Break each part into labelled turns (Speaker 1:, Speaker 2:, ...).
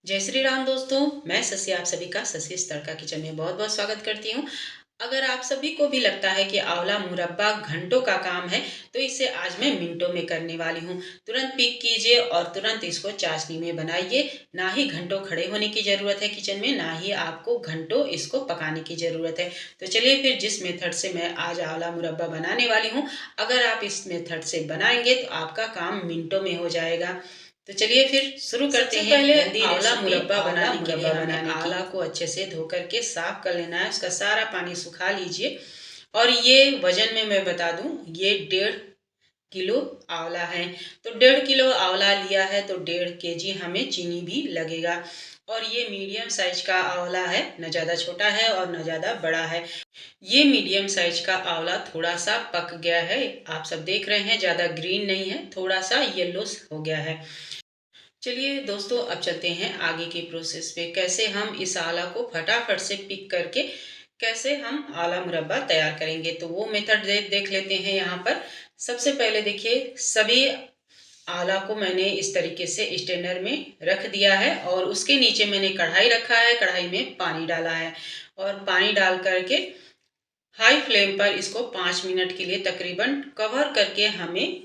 Speaker 1: जय श्री राम दोस्तों। मैं शशि आप सभी का शशि's तड़का किचन में बहुत बहुत स्वागत करती हूँ। अगर आप सभी को भी लगता है कि आंवला मुरब्बा घंटों का काम है, तो इसे आज मैं मिनटों में करने वाली हूँ। तुरंत पिक कीजिए और तुरंत इसको चाशनी में बनाइए। ना ही घंटों खड़े होने की ज़रूरत है किचन में, ना ही आपको घंटों इसको पकाने की ज़रूरत है। तो चलिए फिर जिस मेथड से मैं आज आंवला मुरब्बा बनाने वाली हूँ, अगर आप इस मेथड से बनाएंगे तो आपका काम मिनटों में हो जाएगा। तो चलिए फिर शुरू करते हैं। पहले आंवला मुरब्बा बनाने के लिए हमें आंवला को अच्छे से धो करके साफ कर लेना है, उसका सारा पानी सुखा लीजिए। और ये वजन में मैं बता दूं, ये 1.5 किलो आंवला है। तो 1.5 किलो आंवला लिया है तो 1.5 केजी हमें चीनी भी लगेगा। और ये मीडियम साइज का आंवला है, न ज़्यादा छोटा है और न ज़्यादा बड़ा है। ये मीडियम साइज का आंवला थोड़ा सा पक गया है, आप सब देख रहे हैं, ज़्यादा ग्रीन नहीं है, थोड़ा सा येलो हो गया है। चलिए दोस्तों, अब चलते हैं आगे के प्रोसेस पे। कैसे हम इस आला को फटाफट से पिक करके कैसे हम आला मुरब्बा तैयार करेंगे, तो वो मेथड देख लेते हैं यहाँ पर। सबसे पहले देखिए, सभी आला को मैंने इस तरीके से स्टेनर में रख दिया है और उसके नीचे मैंने कढ़ाई रखा है। कढ़ाई में पानी डाला है और पानी डाल करके हाई फ्लेम पर इसको 5 मिनट के लिए तकरीबन कवर करके हमें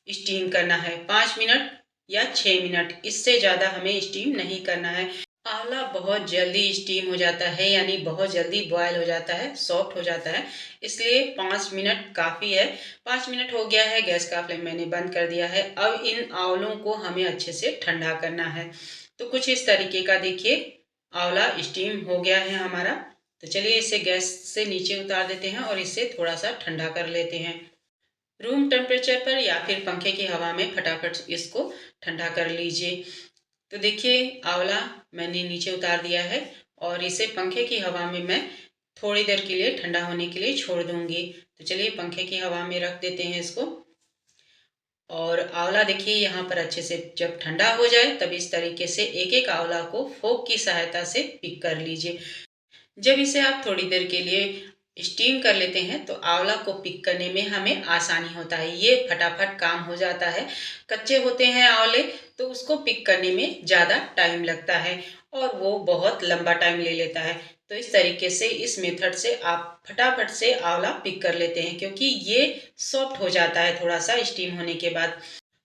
Speaker 1: स्टीम करना है। 5 मिनट या 6 मिनट, इससे ज़्यादा हमें स्टीम नहीं करना है। आंवला बहुत जल्दी स्टीम हो जाता है, यानी बहुत जल्दी बॉयल हो जाता है, सॉफ्ट हो जाता है, इसलिए 5 मिनट काफ़ी है। 5 मिनट हो गया है, गैस का फ्लेम मैंने बंद कर दिया है। अब इन आंवलों को हमें अच्छे से ठंडा करना है। तो कुछ इस तरीके का देखिए आंवला स्टीम हो गया है हमारा। तो चलिए इसे गैस से नीचे उतार देते हैं और इसे थोड़ा सा ठंडा कर लेते हैं। रूम टेम्परेचर पर या फिर पंखे की हवा में फटाफट इसको ठंडा कर लीजिए। तो देखिए आंवला मैंने नीचे उतार दिया है और इसे पंखे की हवा में मैं थोड़ी देर के लिए ठंडा होने के लिए छोड़ दूंगी। तो चलिए पंखे की हवा में रख देते हैं इसको। और आंवला देखिए यहाँ पर अच्छे से जब ठंडा हो जाए तब इस तरीके से एक एक आंवला को फोक की सहायता से पिक कर लीजिए। जब इसे आप थोड़ी देर के लिए स्टीम कर लेते हैं तो आंवला को पिक करने में हमें आसानी होता है, ये फटाफट काम हो जाता है। कच्चे होते हैं आंवले तो उसको पिक करने में ज़्यादा टाइम लगता है और वो बहुत लंबा टाइम ले लेता है। तो इस तरीके से इस मेथड से आप फटाफट से आंवला पिक कर लेते हैं, क्योंकि ये सॉफ्ट हो जाता है थोड़ा सा स्टीम होने के बाद।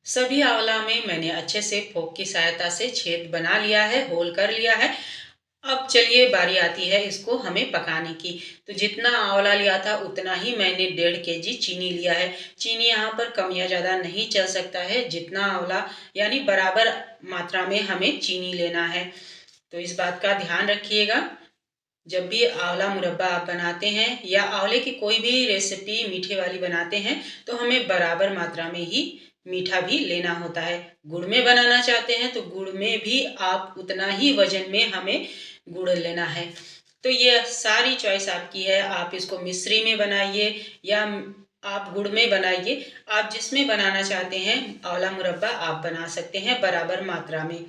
Speaker 1: सभी आंवला में मैंने अच्छे से फोक की सहायता से छेद बना लिया है, होल कर लिया है। अब चलिए बारी आती है इसको हमें पकाने की। तो जितना आंवला लिया था उतना ही मैंने 1.5 केजी चीनी लिया है। चीनी यहाँ पर कम या ज़्यादा नहीं चल सकता है, जितना आंवला यानी बराबर मात्रा में हमें चीनी लेना है। तो इस बात का ध्यान रखिएगा। जब भी आंवला मुरब्बा आप बनाते हैं या आंवले की कोई भी रेसिपी मीठे वाली बनाते हैं तो हमें बराबर मात्रा में ही मीठा भी लेना होता है। गुड़ में बनाना चाहते हैं तो गुड़ में भी आप उतना ही वजन में हमें गुड़ लेना है। तो ये सारी चॉइस आपकी है, आप इसको मिश्री में बनाइए या आप गुड़ में बनाइए। आप जिसमें बनाना चाहते हैं आंवला मुरब्बा आप बना सकते हैं बराबर मात्रा में।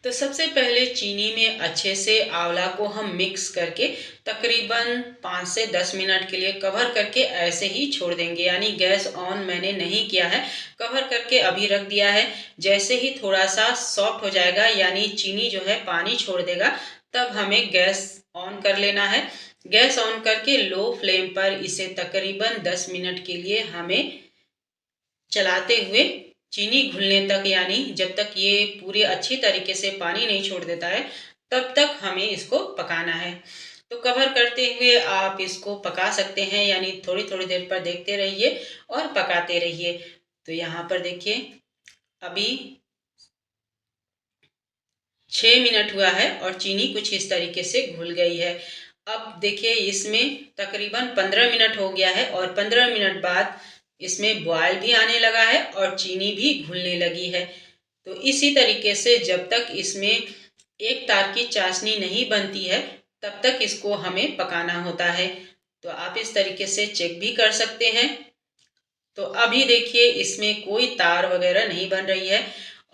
Speaker 1: तो सबसे पहले चीनी में अच्छे से आंवला को हम मिक्स करके तकरीबन 5 से 10 मिनट के लिए कवर करके ऐसे ही छोड़ देंगे, यानी गैस ऑन मैंने नहीं किया है, कवर करके अभी रख दिया है। जैसे ही थोड़ा सा सॉफ्ट हो जाएगा यानी चीनी जो है पानी छोड़ देगा, तब हमें गैस ऑन कर लेना है। गैस ऑन करके लो फ्लेम पर इसे तकरीबन 10 मिनट के लिए हमें चलाते हुए चीनी घुलने तक, यानी जब तक ये पूरे अच्छी तरीके से पानी नहीं छोड़ देता है तब तक हमें इसको पकाना है। तो कवर करते हुए आप इसको पका सकते हैं, यानी थोड़ी थोड़ी देर पर देखते रहिए और पकाते रहिए। तो यहाँ पर देखिए अभी 6 मिनट हुआ है और चीनी कुछ इस तरीके से घुल गई है। अब देखिए इसमें तकरीबन 15 मिनट हो गया है और 15 मिनट बाद इसमें बॉयल भी आने लगा है और चीनी भी घुलने लगी है। तो इसी तरीके से जब तक इसमें एक तार की चाशनी नहीं बनती है तब तक इसको हमें पकाना होता है। तो आप इस तरीके से चेक भी कर सकते हैं। तो अभी देखिए इसमें कोई तार वगैरह नहीं बन रही है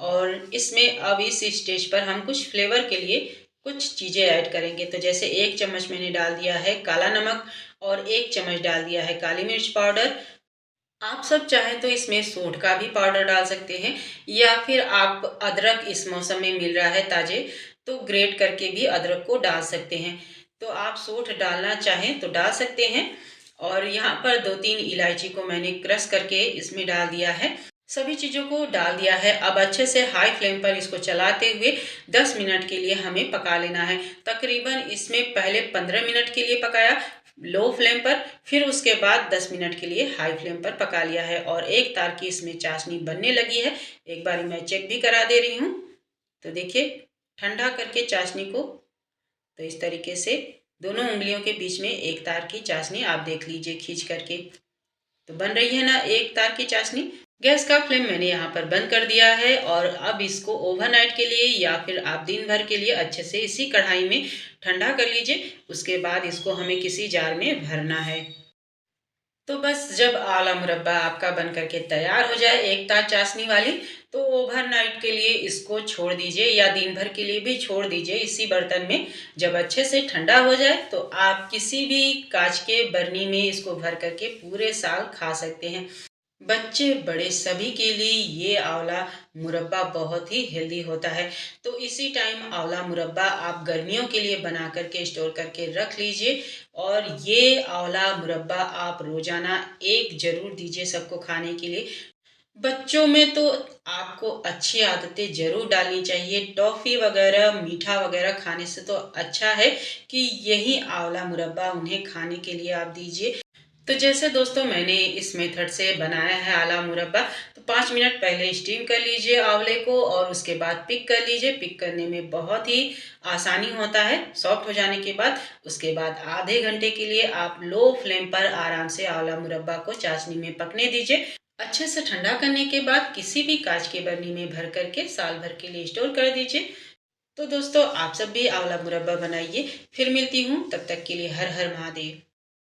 Speaker 1: और इसमें अब इस स्टेज पर हम कुछ फ्लेवर के लिए कुछ चीज़ें ऐड करेंगे। तो जैसे 1 चम्मच मैंने डाल दिया है काला नमक और 1 चम्मच डाल दिया है काली मिर्च पाउडर। आप सब चाहें तो इसमें सूंठ का भी पाउडर डाल सकते हैं, या फिर आप अदरक इस मौसम में मिल रहा है ताजे, तो ग्रेट करके भी अदरक को डाल सकते हैं। तो आप सूंठ डालना चाहें तो डाल सकते हैं। और यहाँ पर 2-3 इलायची को मैंने क्रश करके इसमें डाल दिया है। सभी चीज़ों को डाल दिया है। अब अच्छे से हाई फ्लेम पर इसको चलाते हुए 10 मिनट के लिए हमें पका लेना है। तकरीबन इसमें पहले 15 मिनट के लिए पकाया लो फ्लेम पर, फिर उसके बाद 10 मिनट के लिए हाई फ्लेम पर पका लिया है और एक तार की इसमें चाशनी बनने लगी है। एक बारी मैं चेक भी करा दे रही हूँ। तो देखिए, ठंडा करके चाशनी को, तो इस तरीके से दोनों उंगलियों के बीच में एक तार की चाशनी आप देख लीजिए खींच करके। तो बन रही है ना एक तार की चाशनी। गैस का फ्लेम मैंने यहाँ पर बंद कर दिया है और अब इसको ओवरनाइट के लिए या फिर आप दिन भर के लिए अच्छे से इसी कढ़ाई में ठंडा कर लीजिए। उसके बाद इसको हमें किसी जार में भरना है। तो बस जब आला मुरब्बा आपका बन करके तैयार हो जाए एक तार चाशनी वाली, तो ओवरनाइट के लिए इसको छोड़ दीजिए या दिन भर के लिए भी छोड़ दीजिए इसी बर्तन में। जब अच्छे से ठंडा हो जाए तो आप किसी भी कांच के बरनी में इसको भर करके पूरे साल खा सकते हैं। बच्चे बड़े सभी के लिए ये आंवला मुरब्बा बहुत ही हेल्दी होता है। तो इसी टाइम आंवला मुरब्बा आप गर्मियों के लिए बना करके स्टोर करके रख लीजिए। और ये आंवला मुरब्बा आप रोजाना एक जरूर दीजिए सबको खाने के लिए। बच्चों में तो आपको अच्छी आदतें जरूर डालनी चाहिए। टॉफी वगैरह मीठा वगैरह खाने से तो अच्छा है कि यही आंवला मुरब्बा उन्हें खाने के लिए आप दीजिए। तो जैसे दोस्तों मैंने इस मेथड से बनाया है आला मुरब्बा, तो 5 मिनट पहले स्टीम कर लीजिए आंवले को और उसके बाद पिक कर लीजिए। पिक करने में बहुत ही आसानी होता है। सॉफ्ट हो जाने के बाद उसके बाद आधे घंटे के लिए आप लो फ्लेम पर आराम से आंवला मुरब्बा को चाशनी में पकने दीजिए। अच्छे से ठंडा करने के बाद किसी भी कांच की बरनी में भर करके साल भर के लिए स्टोर कर दीजिए। तो दोस्तों आप सब भी आंवला मुरब्बा बनाइए। फिर मिलती हूँ, तब तक के लिए हर हर महादेव।